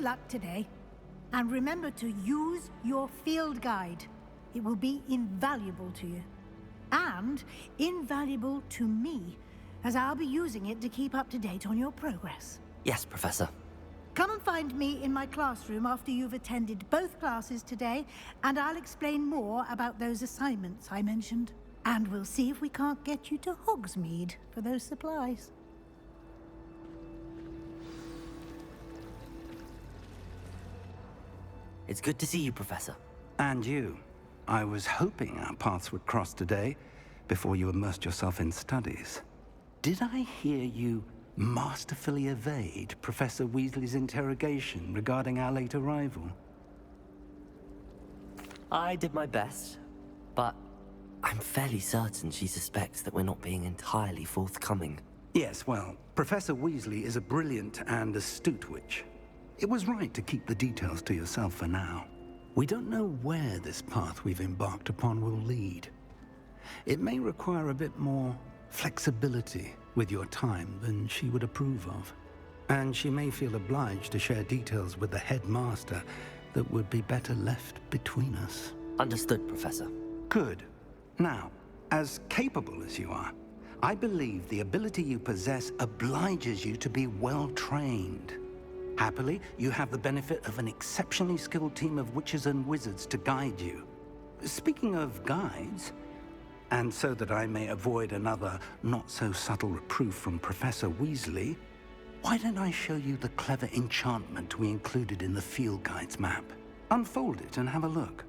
luck today. And remember to use your field guide. It will be invaluable to you. And invaluable to me, as I'll be using it to keep up to date on your progress. Yes, Professor. Come and find me in my classroom after you've attended both classes today, and I'll explain more about those assignments I mentioned. And we'll see if we can't get you to Hogsmeade for those supplies. It's good to see you, Professor. And you. I was hoping our paths would cross today, before you immersed yourself in studies. Did I hear you masterfully evade Professor Weasley's interrogation regarding our late arrival? I did my best, but I'm fairly certain she suspects that we're not being entirely forthcoming. Yes, well, Professor Weasley is a brilliant and astute witch. It was right to keep the details to yourself for now. We don't know where this path we've embarked upon will lead. It may require a bit more flexibility with your time than she would approve of. And she may feel obliged to share details with the headmaster that would be better left between us. Understood, Professor. Good. Now, as capable as you are, I believe the ability you possess obliges you to be well trained. Happily, you have the benefit of an exceptionally skilled team of witches and wizards to guide you. Speaking of guides, and so that I may avoid another not-so-subtle reproof from Professor Weasley, why don't I show you the clever enchantment we included in the field guide's map? Unfold it and have a look.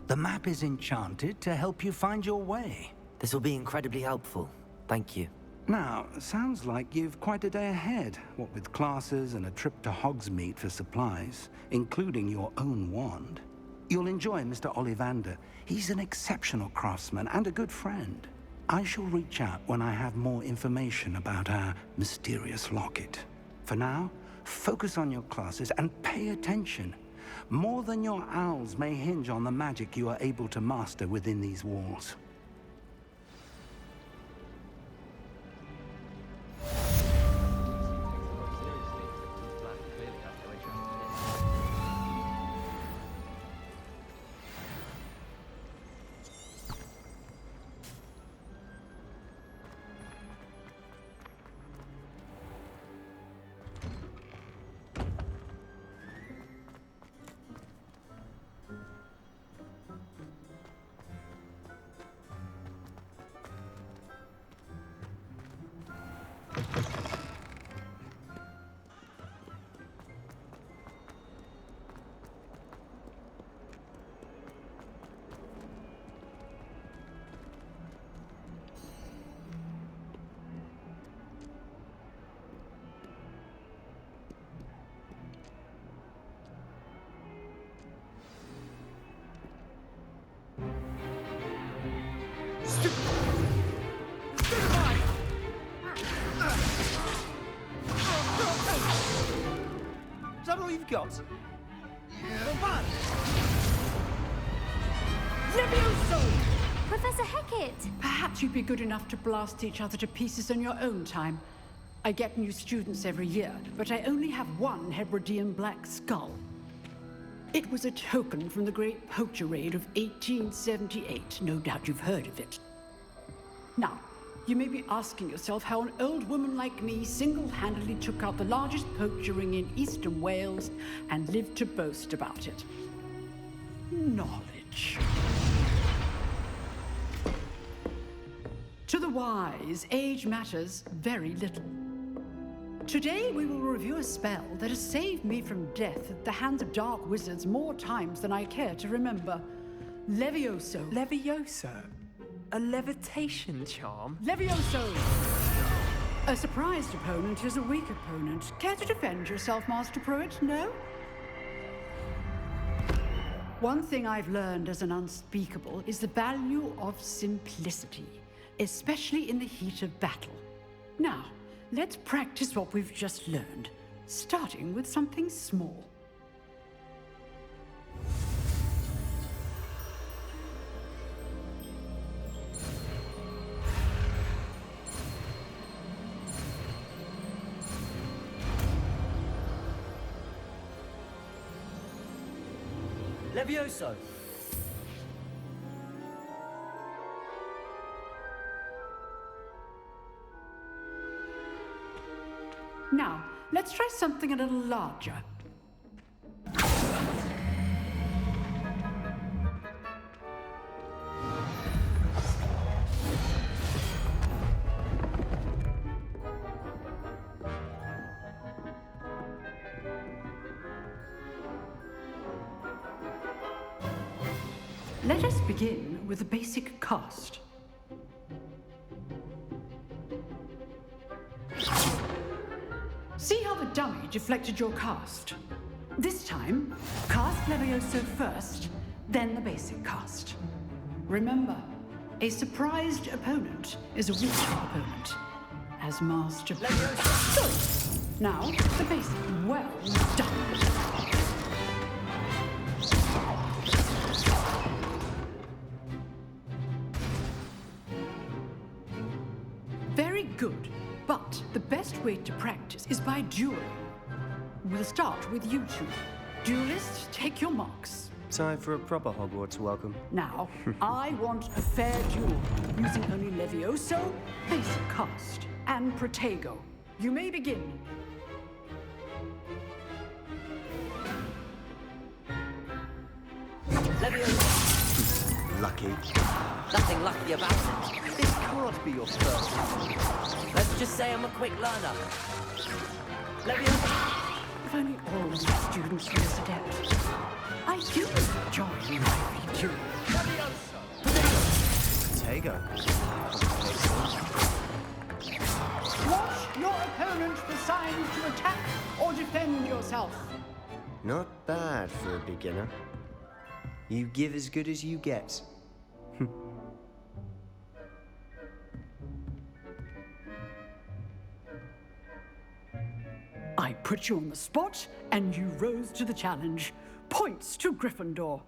The map is enchanted to help you find your way. This will be incredibly helpful. Thank you. Now, sounds like you've quite a day ahead, what with classes and a trip to Hogsmeade for supplies, including your own wand. You'll enjoy Mr. Ollivander. He's an exceptional craftsman and a good friend. I shall reach out when I have more information about our mysterious locket. For now, focus on your classes and pay attention. More than your owls may hinge on the magic you are able to master within these walls. Is that all you've got? Professor Hecat! Perhaps you'd be good enough to blast each other to pieces in your own time. I get new students every year, but I only have one Hebridean black skull. It was a token from the Great Poacher Raid of 1878. No doubt you've heard of it. Now, you may be asking yourself how an old woman like me single-handedly took out the largest poacher ring in eastern Wales and lived to boast about it. Knowledge. To the wise, age matters very little. Today we will review a spell that has saved me from death at the hands of dark wizards more times than I care to remember. Levioso. Levioso? A levitation charm? Levioso! A surprised opponent is a weak opponent. Care to defend yourself, Master Pruitt? No? One thing I've learned as an unspeakable is the value of simplicity, especially in the heat of battle. Now, let's practice what we've just learned, starting with something small. Levioso! Now, let's try something a little larger. Let us begin with a basic cast. See how the dummy deflected your cast? This time, cast Levioso first, then the basic cast. Remember, a surprised opponent is a weak opponent. As Master Levioso. Good. Now, the basic. Well done. Very good, but the best way to practice is by dueling. We'll start with you two. Duelists, take your marks. Time for a proper Hogwarts welcome. Now, I want a fair duel, using only Levioso, basic cast, and Protego. You may begin. Levioso! Lucky. Nothing lucky about it. This can't be your first. Let's just say I'm a quick learner. Levioso! If only all of my students were as adept. I do enjoy lively duels. Protego. Watch your opponent decide to attack or defend yourself. Not bad for a beginner. You give as good as you get. I put you on the spot, and you rose to the challenge. Points to Gryffindor.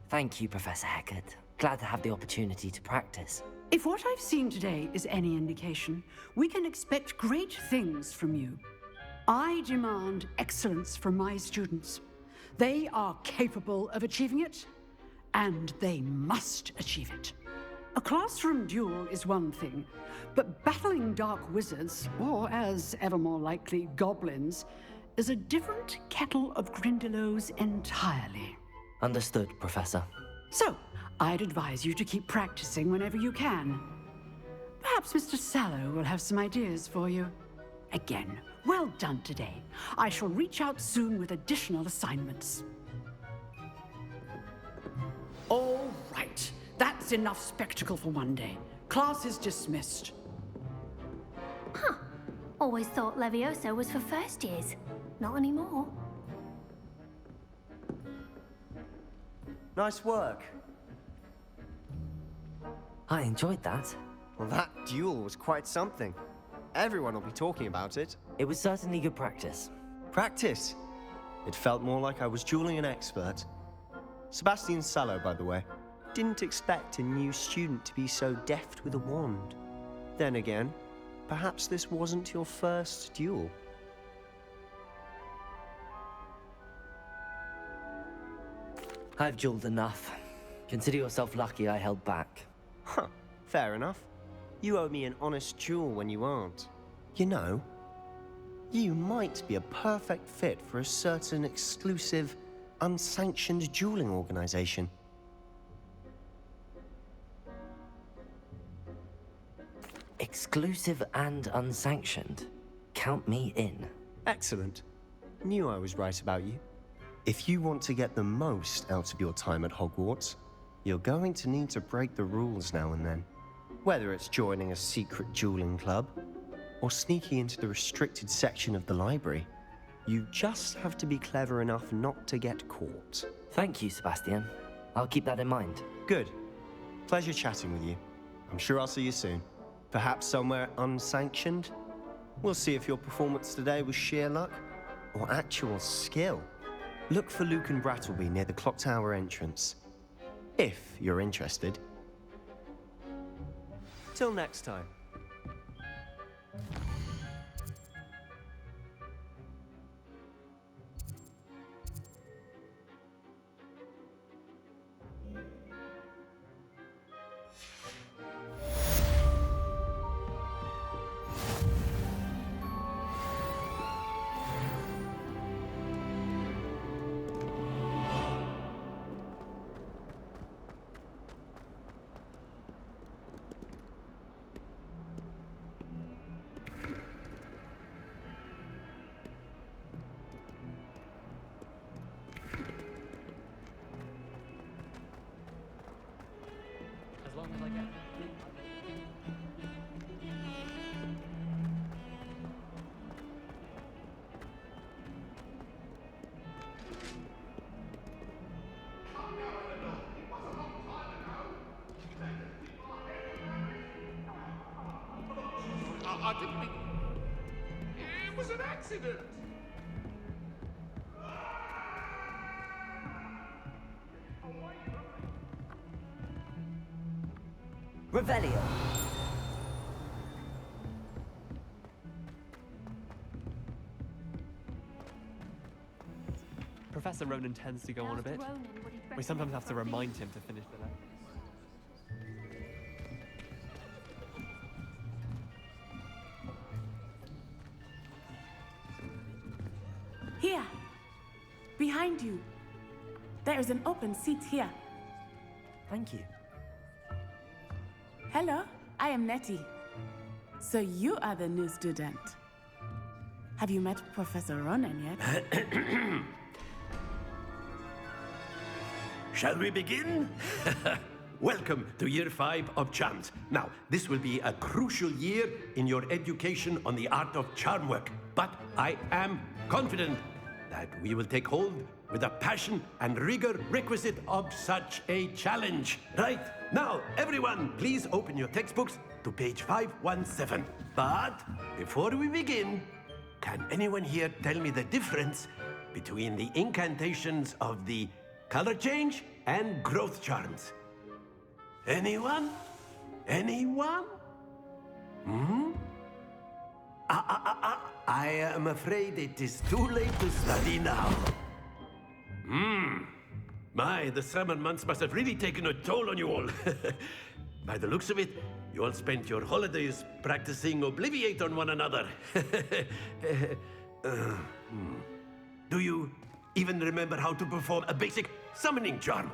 Thank you, Professor Hecat. Glad to have the opportunity to practice. If what I've seen today is any indication, we can expect great things from you. I demand excellence from my students. They are capable of achieving it, and they must achieve it. A classroom duel is one thing, but battling dark wizards, or as ever more likely, goblins, is a different kettle of Grindylows entirely. Understood, Professor. So, I'd advise you to keep practicing whenever you can. Perhaps Mr. Sallow will have some ideas for you. Again, well done today. I shall reach out soon with additional assignments. All right. That's enough spectacle for one day. Class is dismissed. Huh. Always thought Levioso was for first years. Not anymore. Nice work. I enjoyed that. Well, that duel was quite something. Everyone will be talking about it. It was certainly good practice. Practice. It felt more like I was dueling an expert. Sebastian Sallow, by the way. Didn't expect a new student to be so deft with a wand. Then again, perhaps this wasn't your first duel. I've dueled enough. Consider yourself lucky I held back. Huh, fair enough. You owe me an honest duel when you aren't. You know, you might be a perfect fit for a certain exclusive, unsanctioned dueling organization. Exclusive and unsanctioned. Count me in. Excellent. Knew I was right about you. If you want to get the most out of your time at Hogwarts, you're going to need to break the rules now and then. Whether it's joining a secret dueling club, or sneaking into the restricted section of the library, you just have to be clever enough not to get caught. Thank you, Sebastian. I'll keep that in mind. Good. Pleasure chatting with you. I'm sure I'll see you soon. Perhaps somewhere unsanctioned? We'll see if your performance today was sheer luck or actual skill. Look for Luke and Brattleby near the clock tower entrance, if you're interested. Till next time. I didn't mean... It was an accident! Revelio. Professor Ronan tends to go on a bit. We sometimes have to remind him to finish the lesson. Here, behind you. There is an open seat here. Thank you. Hello, I am Nettie. So you are the new student. Have you met Professor Ronan yet? Shall we begin? Welcome to Year 5 of Charms. Now, this will be a crucial year in your education on the art of charm work. But I am confident that we will take hold with the passion and rigor requisite of such a challenge. Right, now, everyone, please open your textbooks to page 517. But before we begin, can anyone here tell me the difference between the incantations of the color change and growth charms? Anyone? Anyone? I am afraid it is too late to study now. My, the summer months must have really taken a toll on you all. By the looks of it, you all spent your holidays practicing Obliviate on one another. Do you even remember how to perform a basic summoning charm?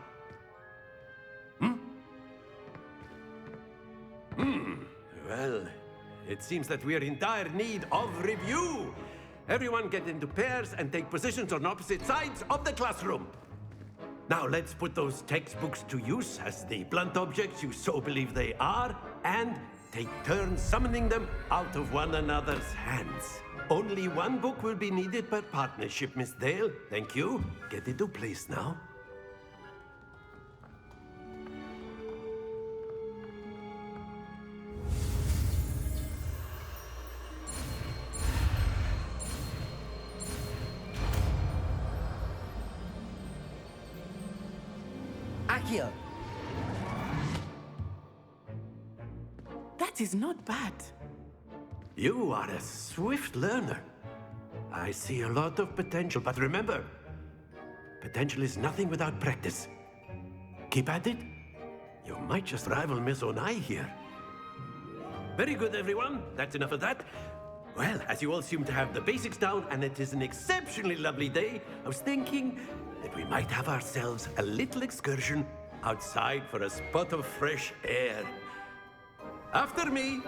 Well, it seems that we are in dire need of review. Everyone get into pairs and take positions on opposite sides of the classroom. Now let's put those textbooks to use as the blunt objects you so believe they are, and take turns summoning them out of one another's hands. Only one book will be needed per partnership, Miss Dale. Thank you. Get into place now. Accio. That is not bad. You are a swift learner. I see a lot of potential, but remember, potential is nothing without practice. Keep at it. You might just rival Miss Onai here. Very good, everyone. That's enough of that. Well, as you all seem to have the basics down, and it is an exceptionally lovely day, I was thinking that we might have ourselves a little excursion outside for a spot of fresh air. After me.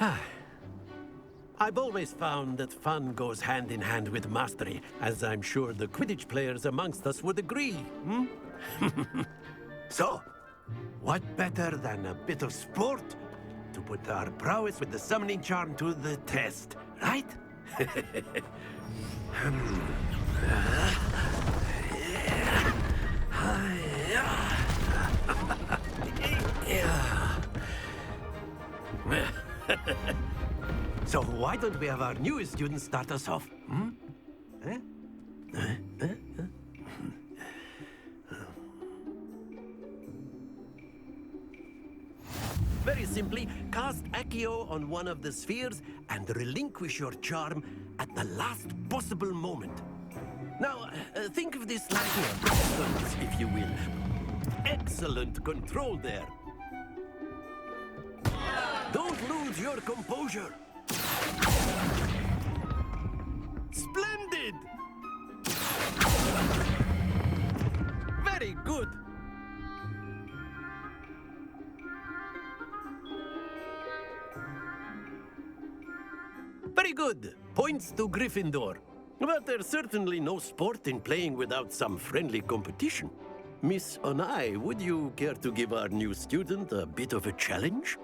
I've always found that fun goes hand in hand with mastery, as I'm sure the Quidditch players amongst us would agree, hmm? So, what better than a bit of sport to put our prowess with the summoning charm to the test, right? So why don't we have our newest student start us off? Hmm? Very simply, cast Accio on one of the spheres and relinquish your charm at the last possible moment. Now, think of this like distance, if you will. Excellent control there. Don't lose your composure. Splendid! Very good. Very good. Points to Gryffindor. But there's certainly no sport in playing without some friendly competition. Miss Onai, would you care to give our new student a bit of a challenge?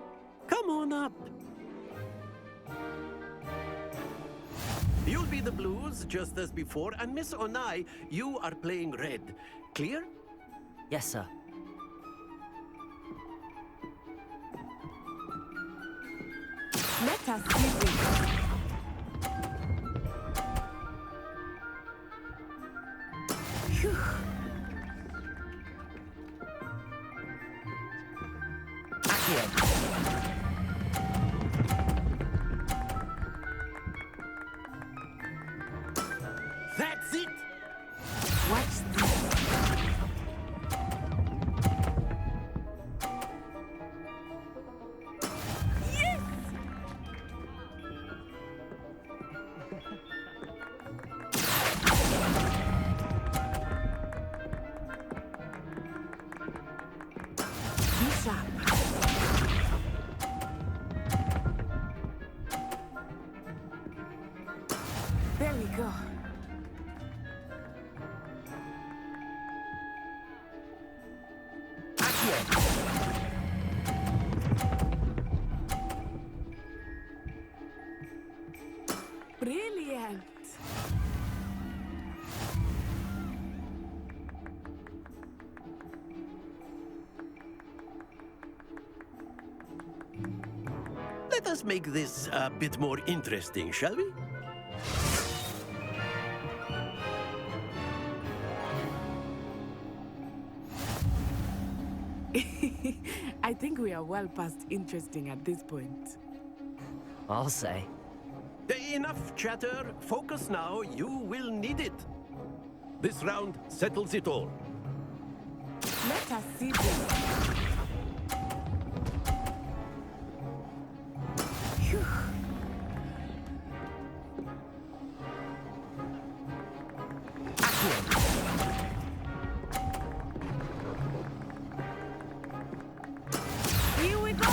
Come on up. You'll be the blues, just as before, and Miss Onai, you are playing red. Clear? Yes, sir. Let us see this. Phew. That's it! Watch this. Yes! Be sharp. There we go. Brilliant. Let us make this a bit more interesting, shall we? I think we are well past interesting at this point. I'll say. Enough chatter. Focus now. You will need it. This round settles it all. Let us see this. Phew. Here we go.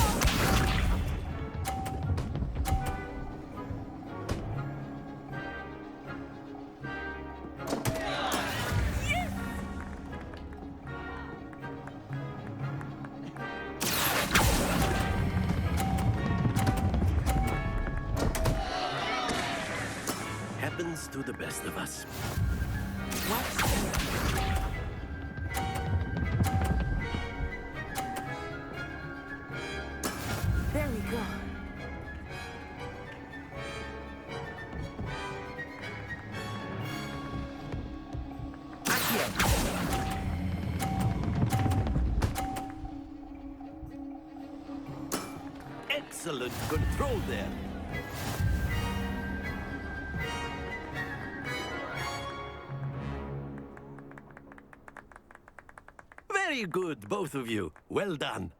Happens to the best of us. Watch this. There we go. Excellent control there. Very good, both of you. Well done.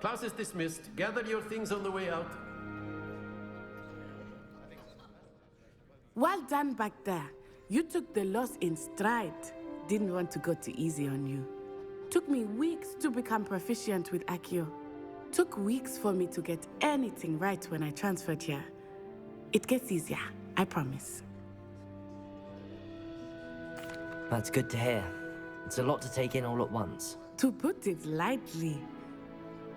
Class is dismissed. Gather your things on the way out. Well done back there. You took the loss in stride. Didn't want to go too easy on you. Took me weeks to become proficient with Accio. Took weeks for me to get anything right when I transferred here. It gets easier, I promise. That's good to hear. It's a lot to take in all at once. To put it lightly,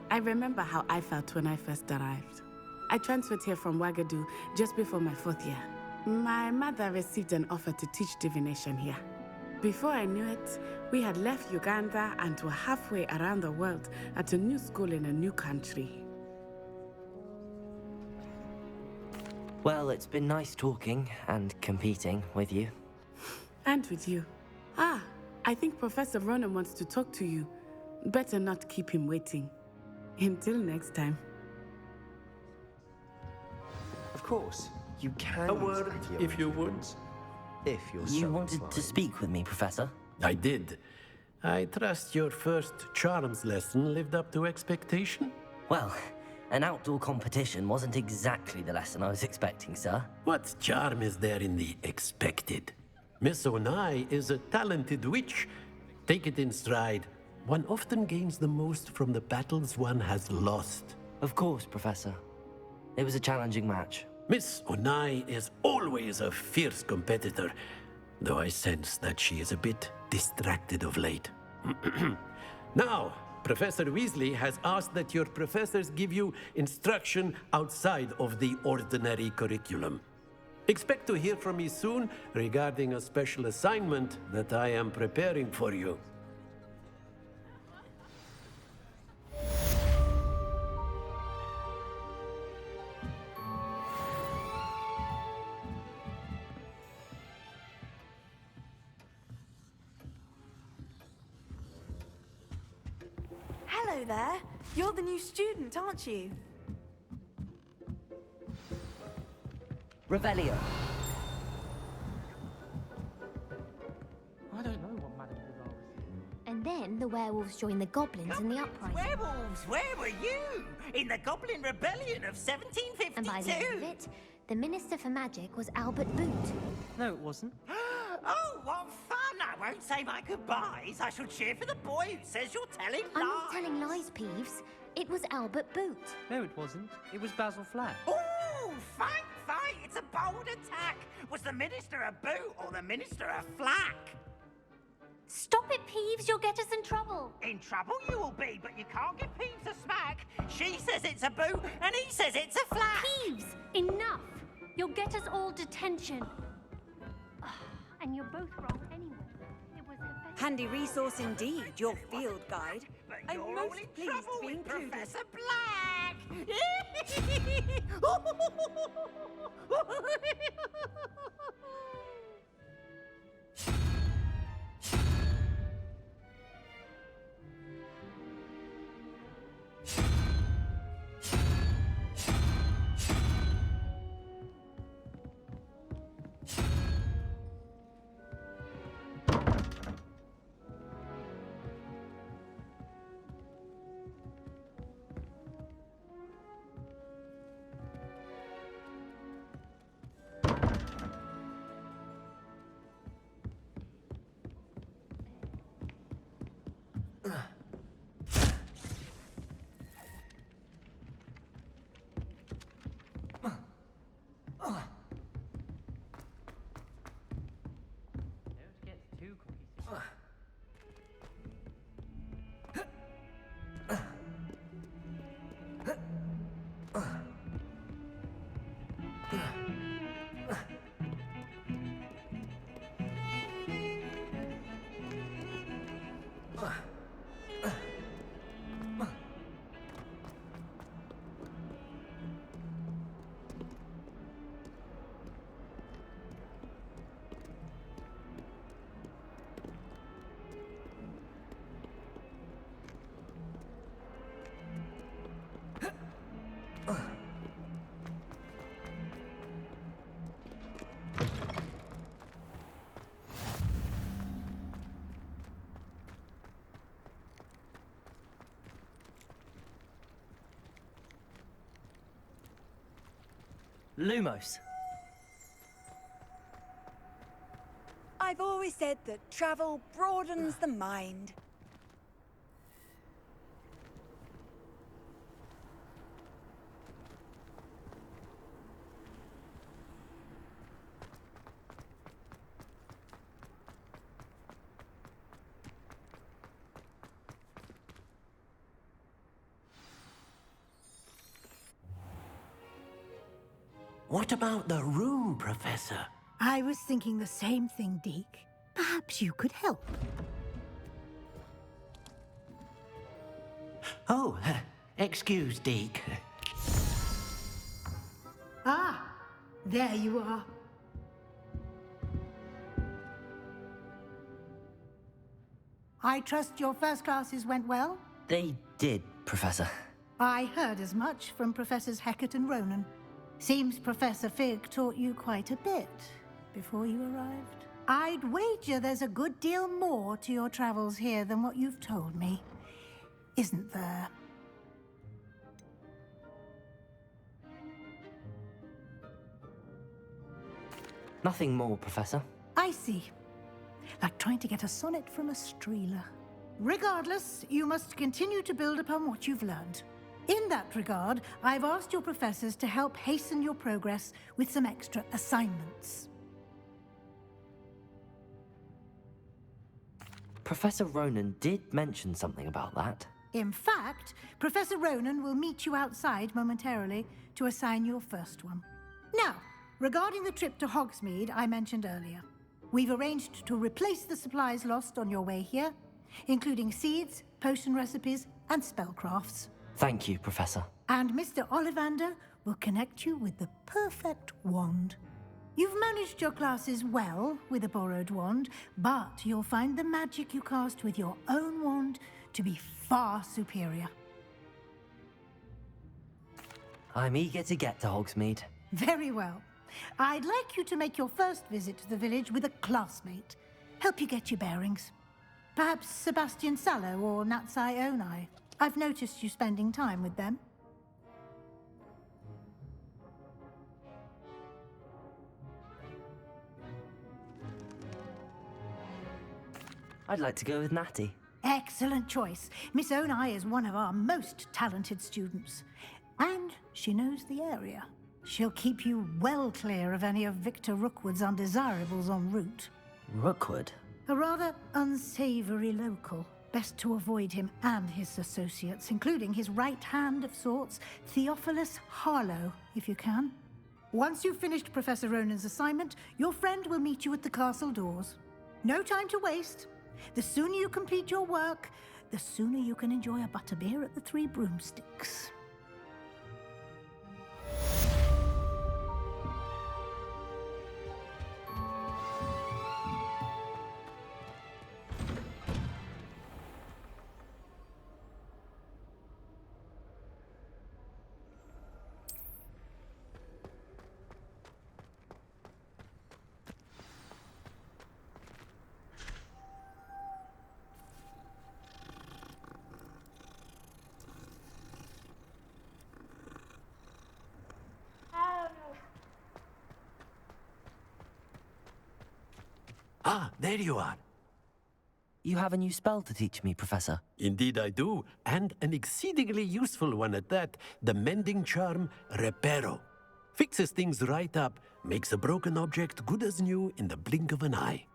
I remember how I felt when I first arrived. I transferred here from Wagadu just before my 4th year. My mother received an offer to teach divination here. Before I knew it, we had left Uganda and were halfway around the world at a new school in a new country. Well, it's been nice talking and competing with you. And with you. Ah, I think Professor Ronan wants to talk to you. Better not keep him waiting. Until next time. Of course, you can. A word, if you would. If you're so You wanted to inclined. speak with me, Professor? I did. I trust your first charms lesson lived up to expectation? Well, an outdoor competition wasn't exactly the lesson I was expecting, sir. What charm is there in the expected? Miss Onai is a talented witch. Take it in stride. One often gains the most from the battles one has lost. Of course, Professor. It was a challenging match. Miss Onai is always a fierce competitor, though I sense that she is a bit distracted of late. Now, Professor Weasley has asked that your professors give you instruction outside of the ordinary curriculum. Expect to hear from me soon regarding a special assignment that I am preparing for you. Hello there. You're the new student, aren't you? Revelio. I don't know what Madame Duval was. And then the werewolves joined the goblins in the uprising. Werewolves, where were you? In the Goblin Rebellion of 1752? And by the end of it, the Minister for Magic was Albert Boot. No, it wasn't. Oh, what fun! I won't say my goodbyes. I shall cheer for the boy who says you're telling lies. I'm not telling lies, Peeves. It was Albert Boot. No, it wasn't. It was Basil Flack. Oh, fight, fight! It's a bold attack. Was the Minister a boot or the Minister a flack? Stop it, Peeves. You'll get us in trouble. In trouble you will be, but you can't give Peeves a smack. She says it's a boot, and he says it's a flack. Peeves, enough. You'll get us all detention. And you're both wrong anyway. It was Handy resource indeed, your field guide. But I'm you're most all in pleased trouble to be with included. Professor Black. Don't get too cohesive. Lumos. I've always said that travel broadens the mind. What about the room, Professor? I was thinking the same thing, Deke. Perhaps you could help. Oh, excuse, Deke. Ah, there you are. I trust your first classes went well? They did, Professor. I heard as much from Professors Hecat and Ronan. Seems Professor Fig taught you quite a bit before you arrived. I'd wager there's a good deal more to your travels here than what you've told me. Isn't there? Nothing more, Professor. I see. Like trying to get a sonnet from a streeler. Regardless, you must continue to build upon what you've learned. In that regard, I've asked your professors to help hasten your progress with some extra assignments. Professor Ronan did mention something about that. In fact, Professor Ronan will meet you outside momentarily to assign your first one. Now, regarding the trip to Hogsmeade I mentioned earlier, we've arranged to replace the supplies lost on your way here, including seeds, potion recipes, and spellcrafts. Thank you, Professor. And Mr. Ollivander will connect you with the perfect wand. You've managed your classes well with a borrowed wand, but you'll find the magic you cast with your own wand to be far superior. I'm eager to get to Hogsmeade. Very well. I'd like you to make your first visit to the village with a classmate. Help you get your bearings. Perhaps Sebastian Sallow or Natsai Onai. I've noticed you spending time with them. I'd like to go with Natty. Excellent choice. Miss Onai is one of our most talented students. And she knows the area. She'll keep you well clear of any of Victor Rookwood's undesirables en route. Rookwood? A rather unsavory local. Best to avoid him and his associates, including his right hand of sorts, Theophilus Harlow, if you can. Once you've finished Professor Ronan's assignment, your friend will meet you at the castle doors. No time to waste. The sooner you complete your work, the sooner you can enjoy a butterbeer at the Three Broomsticks. Ah, there you are. You have a new spell to teach me, Professor. Indeed I do, and an exceedingly useful one at that, the mending charm Reparo. Fixes things right up, makes a broken object good as new in the blink of an eye.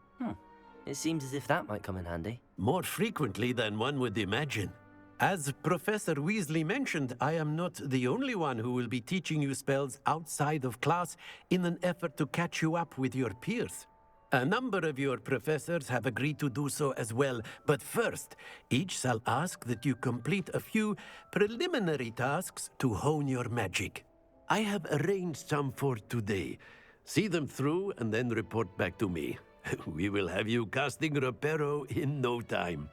It seems as if that might come in handy. More frequently than one would imagine. As Professor Weasley mentioned, I am not the only one who will be teaching you spells outside of class in an effort to catch you up with your peers. A number of your professors have agreed to do so as well, but first, each shall ask that you complete a few preliminary tasks to hone your magic. I have arranged some for today. See them through and then report back to me. We will have you casting Reparo in no time.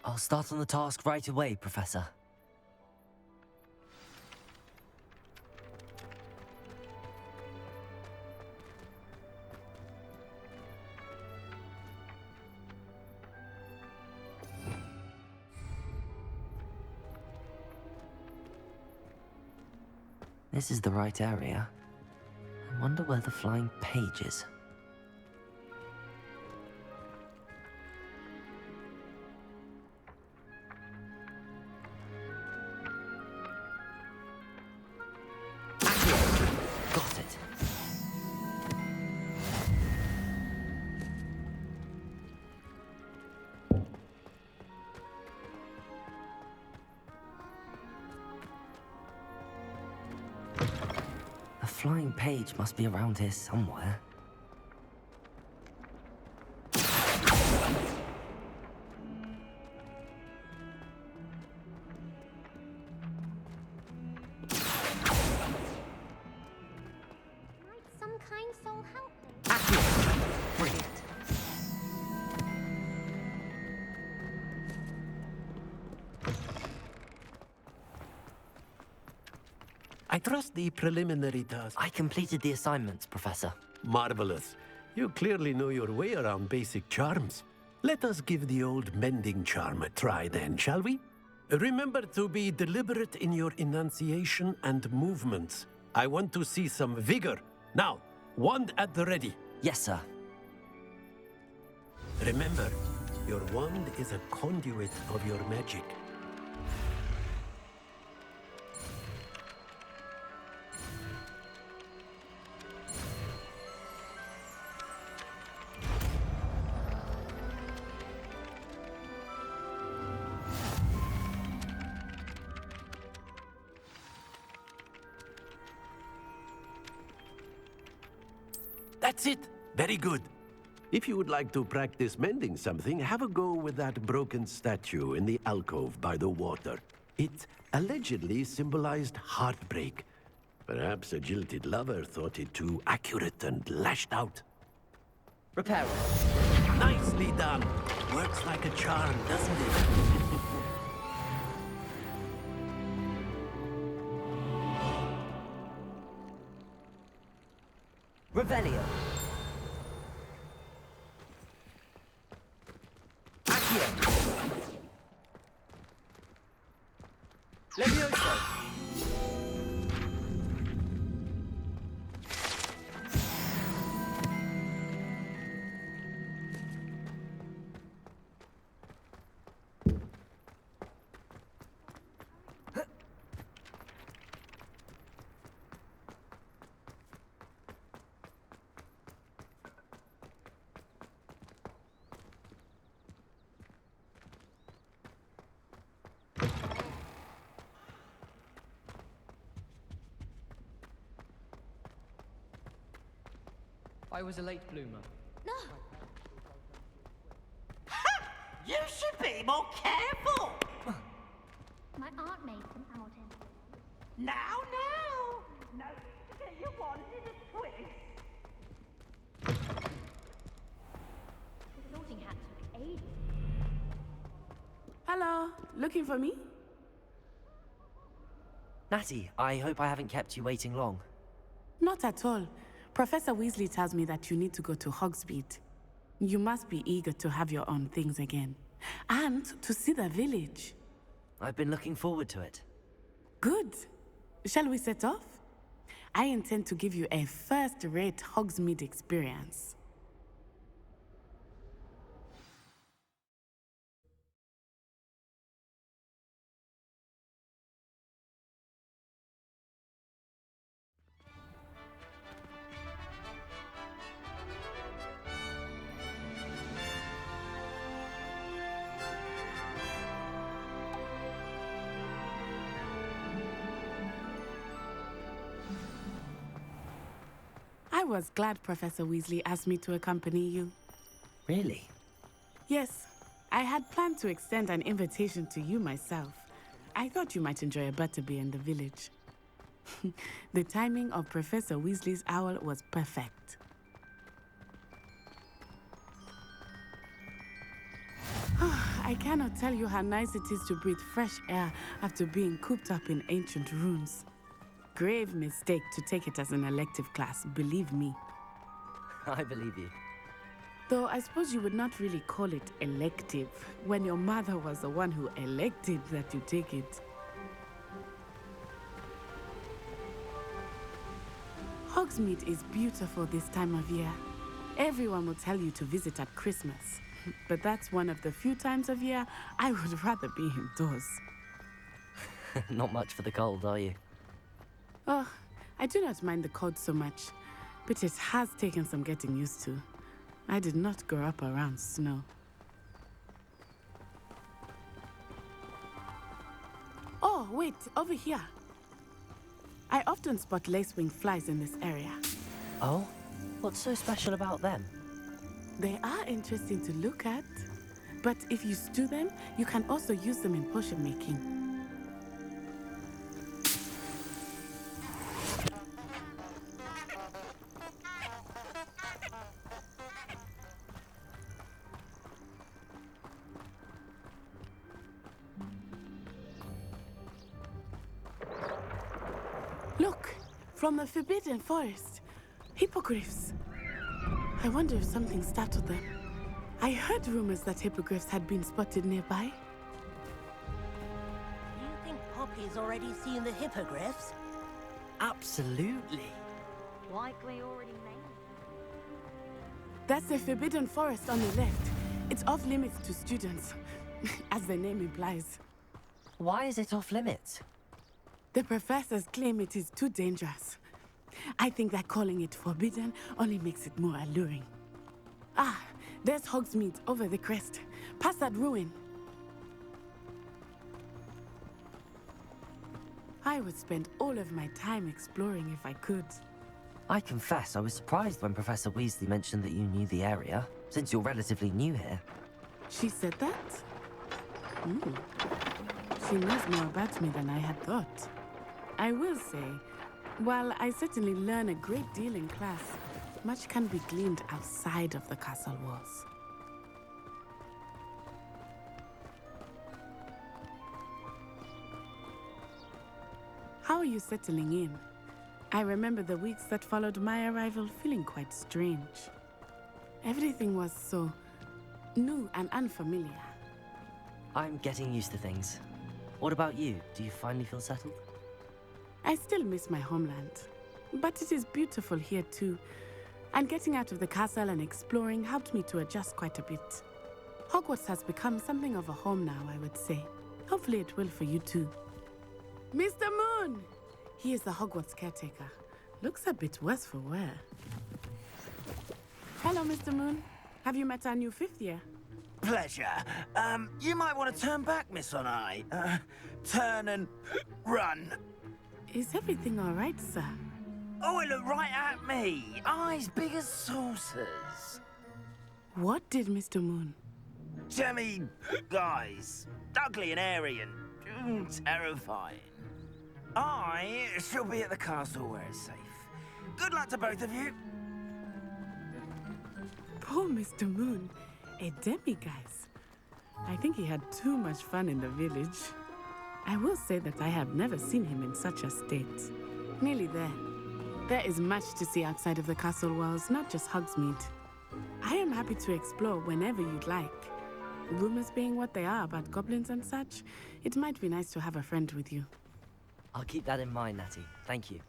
I'll start on the task right away, Professor. This is the right area. I wonder where the flying page is. Got it. The flying page must be around here somewhere. Might some kind soul help me? Brilliant. I trust the preliminary task. I completed the assignments, Professor. Marvelous. You clearly know your way around basic charms. Let us give the old mending charm a try then, shall we? Remember to be deliberate in your enunciation and movements. I want to see some vigor. Now, wand at the ready. Yes, sir. Remember, your wand is a conduit of your magic. That's it. Very good. If you would like to practice mending something, have a go with that broken statue in the alcove by the water. It allegedly symbolized heartbreak. Perhaps a jilted lover thought it too accurate and lashed out. Repair it. Nicely done. Works like a charm, doesn't it? Revelio. Accio. Levioso. I was a late bloomer. No! You should be more careful! My aunt made some out in. Now! No need to get you wanted a twist. The sorting hat took ages. Hello, looking for me? Natty, I hope I haven't kept you waiting long. Not at all. Professor Weasley tells me that you need to go to Hogsmeade. You must be eager to have your own things again. And to see the village. I've been looking forward to it. Good. Shall we set off? I intend to give you a first-rate Hogsmeade experience. I was glad Professor Weasley asked me to accompany you. Really? Yes, I had planned to extend an invitation to you myself. I thought you might enjoy a butterbeer in the village. The timing of Professor Weasley's owl was perfect. I cannot tell you how nice it is to breathe fresh air after being cooped up in ancient rooms. Grave mistake to take it as an elective class, believe me. I believe you. Though I suppose you would not really call it elective when your mother was the one who elected that you take it. Hogsmeade is beautiful this time of year. Everyone will tell you to visit at Christmas. But that's one of the few times of year I would rather be indoors. Not much for the cold, are you? Oh, I do not mind the cold so much, but it has taken some getting used to. I did not grow up around snow. Oh, wait, over here. I often spot lacewing flies in this area. Oh? What's so special about them? They are interesting to look at, but if you stew them, you can also use them in potion making. Look, from the Forbidden Forest, hippogriffs. I wonder if something startled them. I heard rumors that hippogriffs had been spotted nearby. Do you think Poppy's already seen the hippogriffs? Absolutely. Likely already made. That's the Forbidden Forest on the left. It's off limits to students, as the name implies. Why is it off limits? The professors claim it is too dangerous. I think that calling it forbidden only makes it more alluring. Ah, there's Hogsmeade over the crest. Past that ruin. I would spend all of my time exploring if I could. I confess I was surprised when Professor Weasley mentioned that you knew the area, since you're relatively new here. She said that? She knows more about me than I had thought. I will say, while I certainly learn a great deal in class, much can be gleaned outside of the castle walls. How are you settling in? I remember the weeks that followed my arrival feeling quite strange. Everything was so new and unfamiliar. I'm getting used to things. What about you? Do you finally feel settled? I still miss my homeland, but it is beautiful here too. And getting out of the castle and exploring helped me to adjust quite a bit. Hogwarts has become something of a home now, I would say. Hopefully it will for you too. Mr. Moon! He is the Hogwarts caretaker. Looks a bit worse for wear. Hello, Mr. Moon. Have you met our new 5th year? Pleasure. You might want to turn back, Miss On-Eye. Turn and run. Is everything all right, sir? Oh, it looked right at me. Eyes big as saucers. What did Mr. Moon? Jemmy guys. Ugly and airy and terrifying. I shall be at the castle where it's safe. Good luck to both of you. Poor Mr. Moon. A demiguise. I think he had too much fun in the village. I will say that I have never seen him in such a state. Nearly there. There is much to see outside of the castle walls, not just Hogsmeade. I am happy to explore whenever you'd like. Rumors being what they are about goblins and such, it might be nice to have a friend with you. I'll keep that in mind, Natty. Thank you.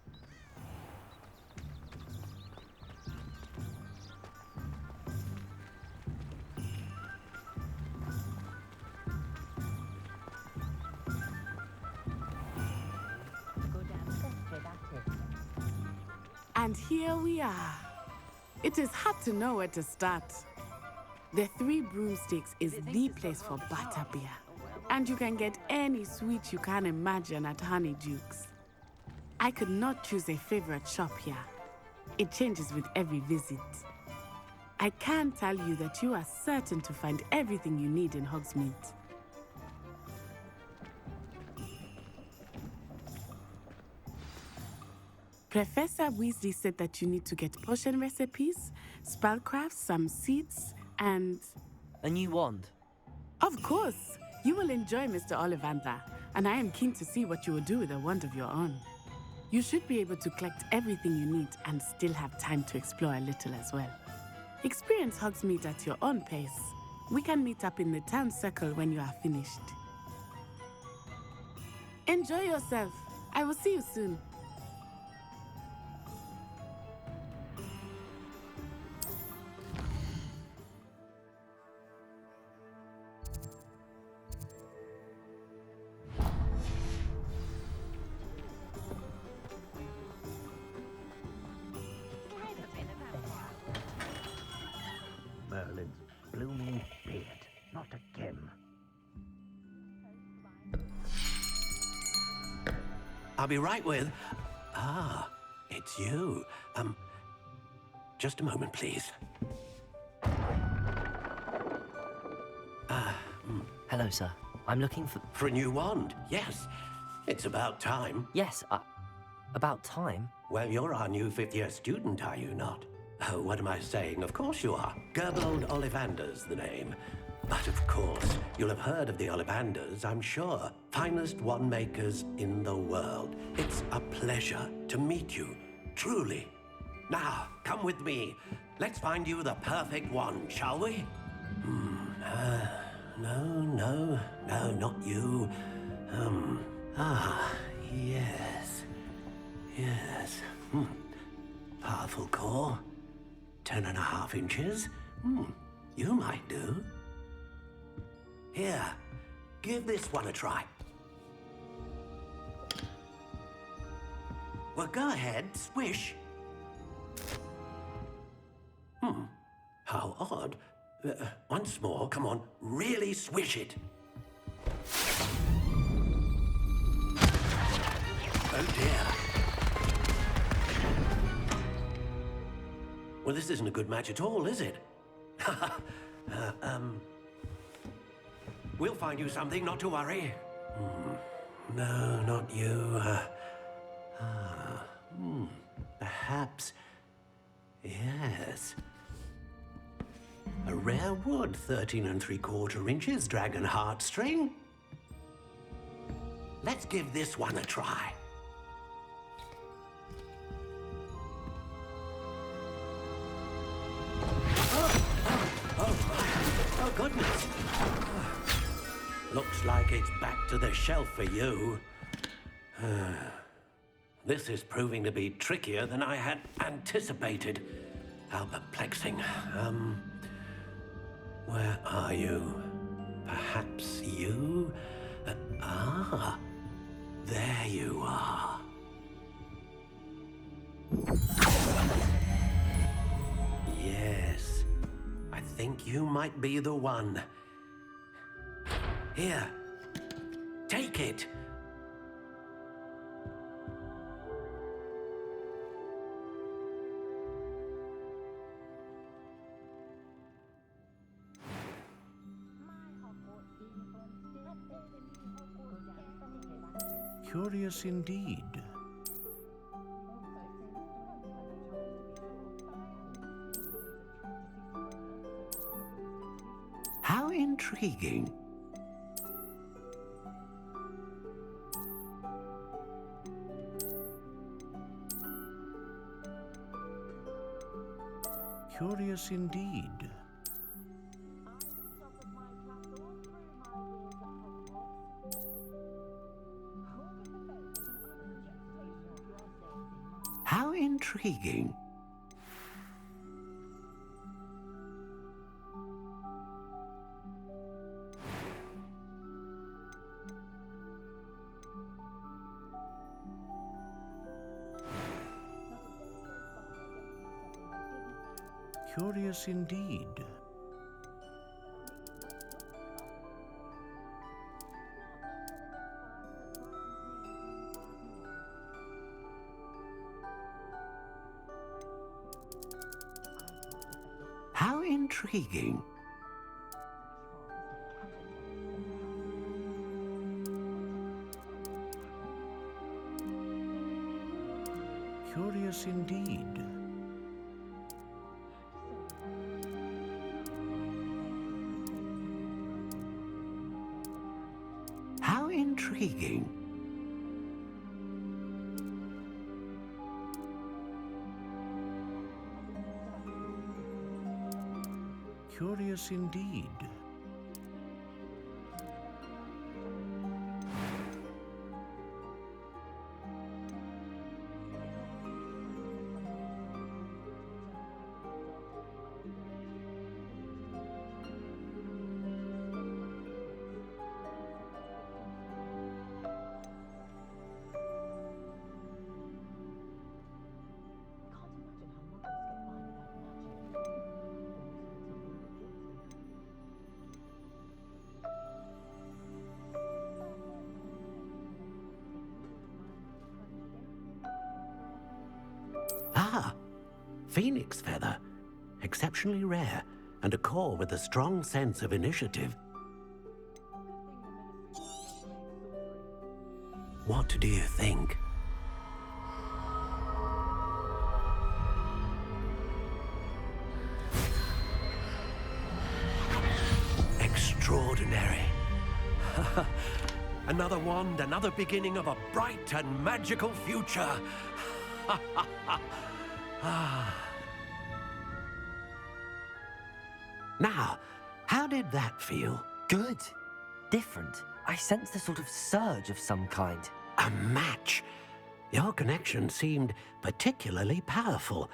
And here we are. It is hard to know where to start. The 3 Broomsticks is the place for butterbeer. And you can get any sweet you can imagine at Honeydukes. I could not choose a favorite shop here. It changes with every visit. I can tell you that you are certain to find everything you need in Hogsmeade. Professor Weasley said that you need to get potion recipes, spellcrafts, some seeds, and... A new wand? Of course! You will enjoy Mr. Ollivander, and I am keen to see what you will do with a wand of your own. You should be able to collect everything you need and still have time to explore a little as well. Experience Hogsmeade at your own pace. We can meet up in the town circle when you are finished. Enjoy yourself. I will see you soon. Merlin's blooming beard. Not again. I'll be right with... Ah, it's you. Just a moment, please. Hello, sir. I'm looking for... For a new wand, yes. It's about time. Yes, about time? Well, you're our new fifth-year student, are you not? Oh, what am I saying? Of course you are. Gerbold Ollivander's the name. But of course, you'll have heard of the Ollivanders, I'm sure. Finest wand makers in the world. It's a pleasure to meet you, truly. Now, come with me. Let's find you the perfect wand, shall we? No, not you. Yes. Yes. Powerful core. 10.5 inches. You might do. Here, give this one a try. Well, go ahead, swish. How odd. Once more, come on, really swish it. Oh dear. Well, this isn't a good match at all, is it? We'll find you something, not to worry. No, not you. Perhaps. Yes. A rare wood, 13 3/4 inches, dragon heartstring. Let's give this one a try. Oh, goodness. Looks like it's back to the shelf for you. This is proving to be trickier than I had anticipated. How perplexing. Where are you? Perhaps you? There you are. Yes, I think you might be the one. Here, take it. Curious indeed. How intriguing. Curious indeed. How intriguing. Curious indeed. How intriguing. Curious indeed. How intriguing. Curious indeed. phoenix feather. Exceptionally rare, and a core with a strong sense of initiative. What do you think? Extraordinary. Another wand, another beginning of a bright and magical future. Now, how did that feel? Good. Different. I sensed a sort of surge of some kind. A match. Your connection seemed particularly powerful.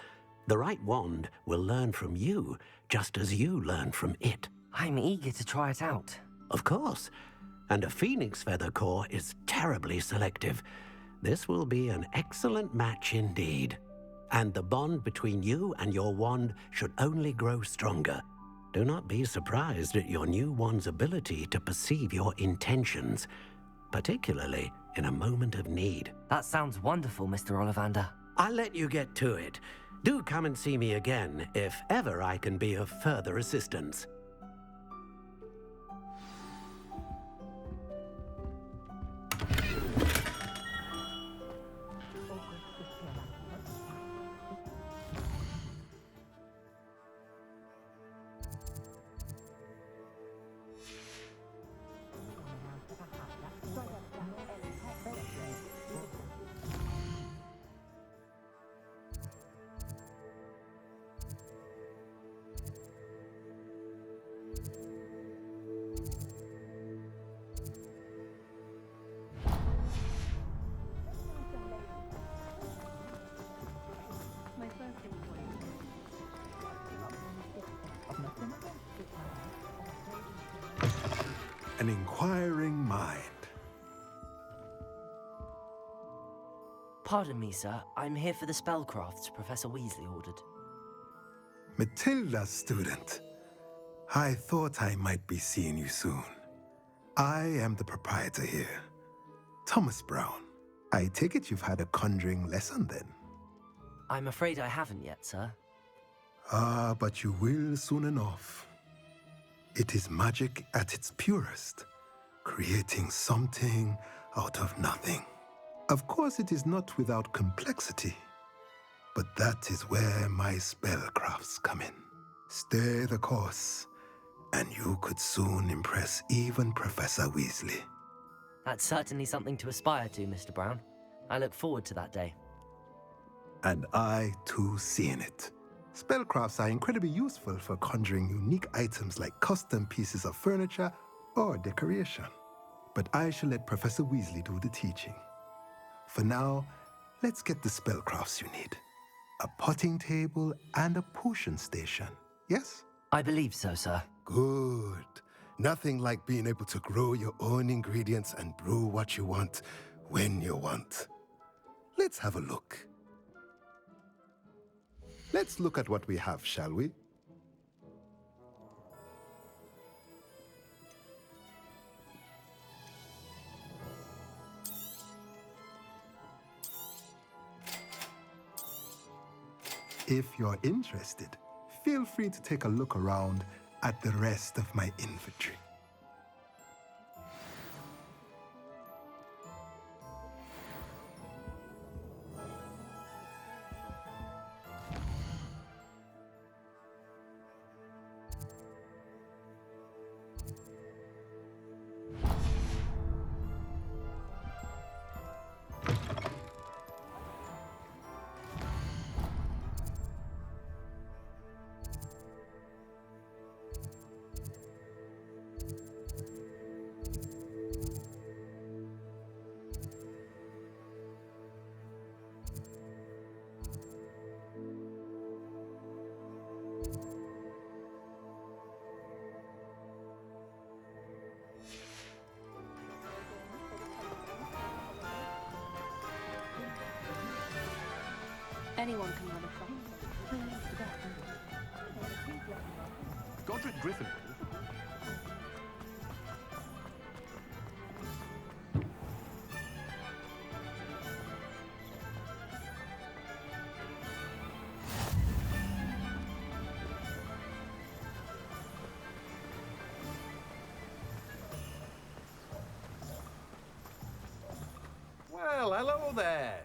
The right wand will learn from you, just as you learn from it. I'm eager to try it out. Of course. And a phoenix feather core is terribly selective. This will be an excellent match indeed. And the bond between you and your wand should only grow stronger. Do not be surprised at your new wand's ability to perceive your intentions, particularly in a moment of need. That sounds wonderful, Mr. Ollivander. I'll let you get to it. Do come and see me again if ever I can be of further assistance. An inquiring mind. Pardon me, sir. I'm here for the spellcrafts Professor Weasley ordered. Matilda's student. I thought I might be seeing you soon. I am the proprietor here, Thomas Brown. I take it you've had a conjuring lesson then? I'm afraid I haven't yet, sir. Ah, but you will soon enough. It is magic at its purest, creating something out of nothing. Of course, it is not without complexity, but that is where my spellcrafts come in. Stay the course, and you could soon impress even Professor Weasley. That's certainly something to aspire to, Mr. Brown. I look forward to that day. And I, too, seeing it. Spellcrafts are incredibly useful for conjuring unique items like custom pieces of furniture or decoration. But I shall let Professor Weasley do the teaching. For now, let's get the spellcrafts you need. A potting table and a potion station, yes? I believe so, sir. Good. Nothing like being able to grow your own ingredients and brew what you want when you want. Let's have a look. Let's look at what we have, shall we? If you're interested, feel free to take a look around at the rest of my inventory. Anyone can run a shop. Godric Griffin. Hello there.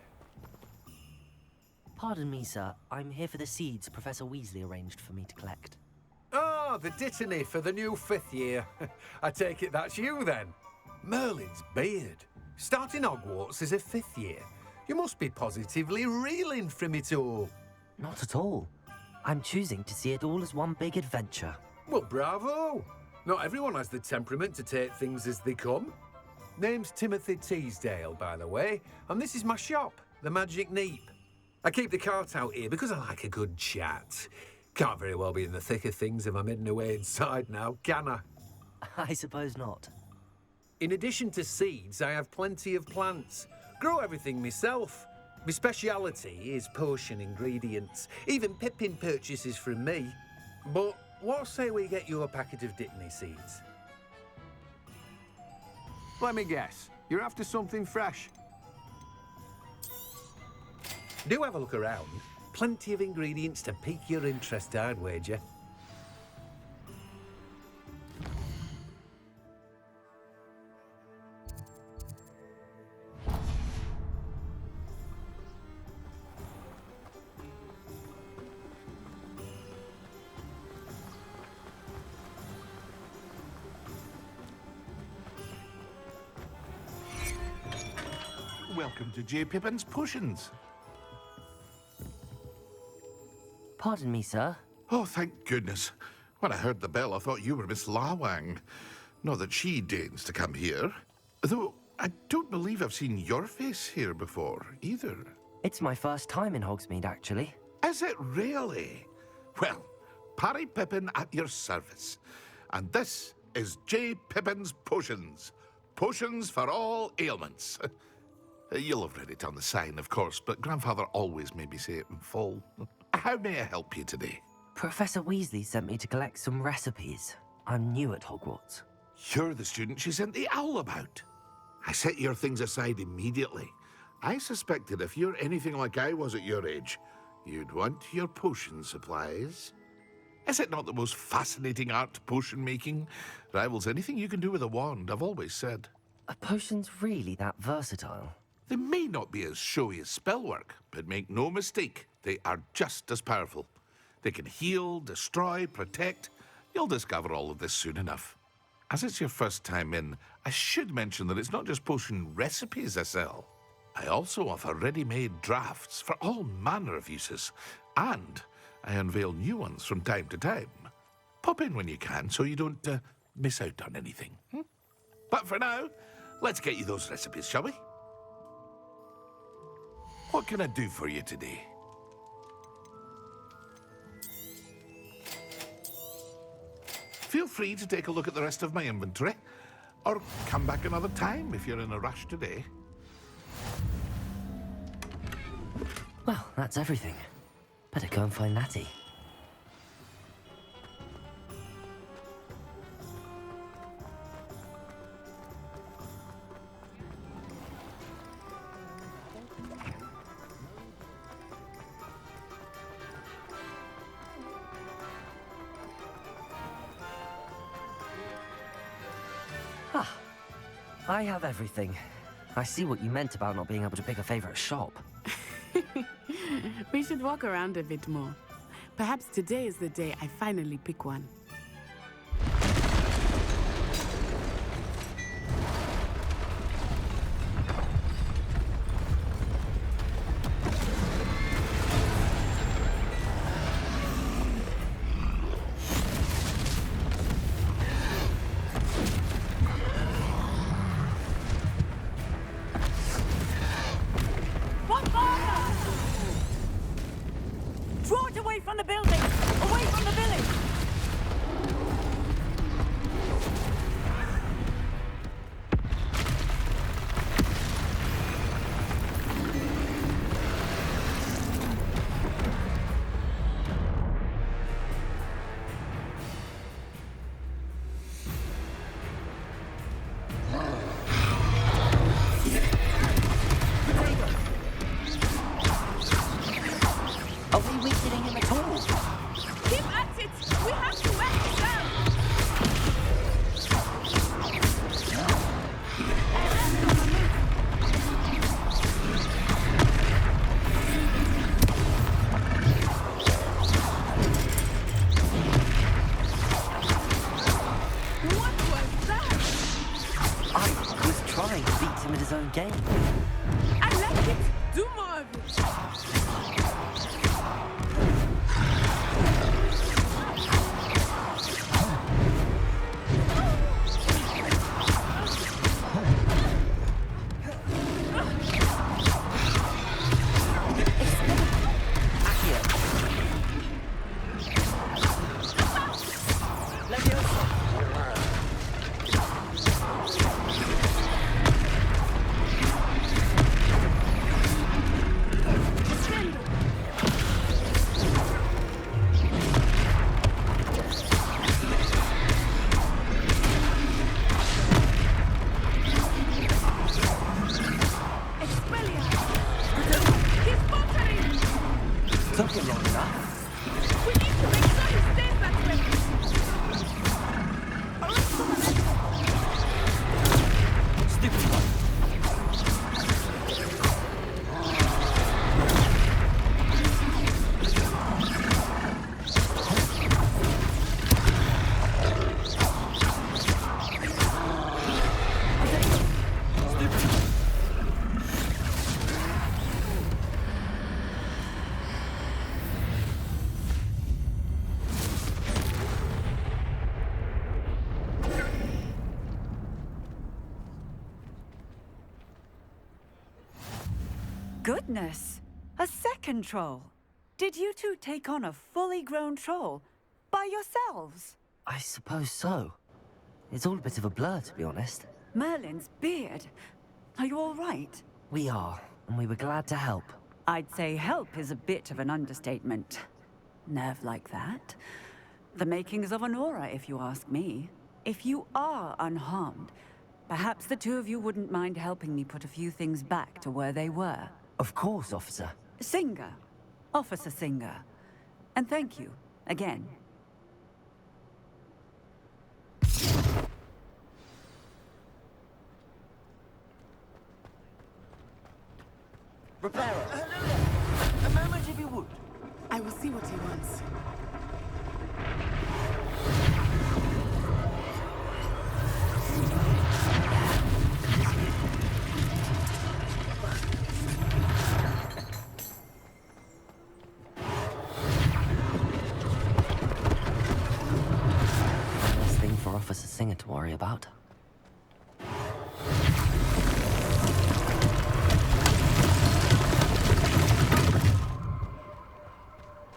Pardon me, sir. I'm here for the seeds Professor Weasley arranged for me to collect. Oh, the dittany for the new 5th year. I take it that's you, then. Merlin's beard. Starting Hogwarts as a 5th year. You must be positively reeling from it all. Not at all. I'm choosing to see it all as one big adventure. Well, bravo. Not everyone has the temperament to take things as they come. Name's Timothy Teasdale, by the way, and this is my shop, the Magic Neep. I keep the cart out here because I like a good chat. Can't very well be in the thick of things if I'm hidden away inside now, can I? I suppose not. In addition to seeds, I have plenty of plants. Grow everything myself. My speciality is potion ingredients. Even Pippin purchases from me. But what say we get you a packet of dittany seeds? Let me guess. You're after something fresh. Do have a look around. Plenty of ingredients to pique your interest, I'd wager. Welcome to J. Pippin's Potions. Pardon me, sir. Oh, thank goodness. When I heard the bell, I thought you were Miss Lawang. Not that she deigns to come here. Though I don't believe I've seen your face here before, either. It's my first time in Hogsmeade, actually. Is it really? Well, Parry Pippin at your service. And this is J. Pippin's Potions. Potions for all ailments. You'll have read it on the sign, of course, but Grandfather always made me say it in full. How may I help you today? Professor Weasley sent me to collect some recipes. I'm new at Hogwarts. You're the student she sent the owl about. I set your things aside immediately. I suspected if you're anything like I was at your age, you'd want your potion supplies. Is it not the most fascinating art, potion making? Rivals anything you can do with a wand, I've always said. Are potions really that versatile? They may not be as showy as spellwork, but make no mistake, they are just as powerful. They can heal, destroy, protect. You'll discover all of this soon enough. As it's your first time in, I should mention that it's not just potion recipes I sell. I also offer ready-made drafts for all manner of uses, and I unveil new ones from time to time. Pop in when you can so you don't miss out on anything. But for now, let's get you those recipes, shall we? What can I do for you today? Feel free to take a look at the rest of my inventory, or come back another time if you're in a rush today. Well, that's everything. Better go and find Natty. I have everything. I see what you meant about not being able to pick a favorite shop. We should walk around a bit more. Perhaps today is the day I finally pick one. Draw it away from the building! Away from the village! his own game. I like it. Do more of it. Took him long enough. We need to make sure he stays that way. Stupid one. Goodness! A second troll! Did you two take on a fully grown troll by yourselves? I suppose so. It's all a bit of a blur, to be honest. Merlin's beard. Are you all right? We are, and we were glad to help. I'd say help is a bit of an understatement. Nerve like that. The makings of an aura, if you ask me. If you are unharmed, perhaps the two of you wouldn't mind helping me put a few things back to where they were. Of course, officer. Singer. Officer Singer. And thank you, again. Reparo, a moment if you would. I will see what he wants. For Officer Singer to worry about.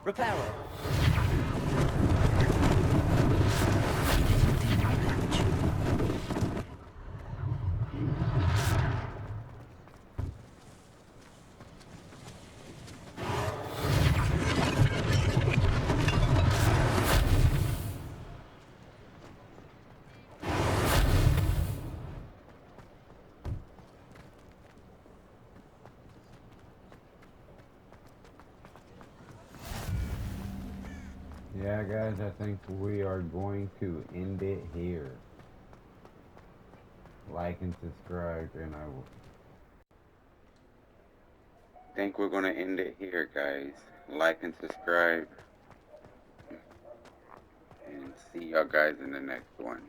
Reparo. Yeah, guys, I think we are going to end it here. Like and subscribe, and I will. I think we're going to end it here, guys. Like and subscribe. And see y'all guys in the next one.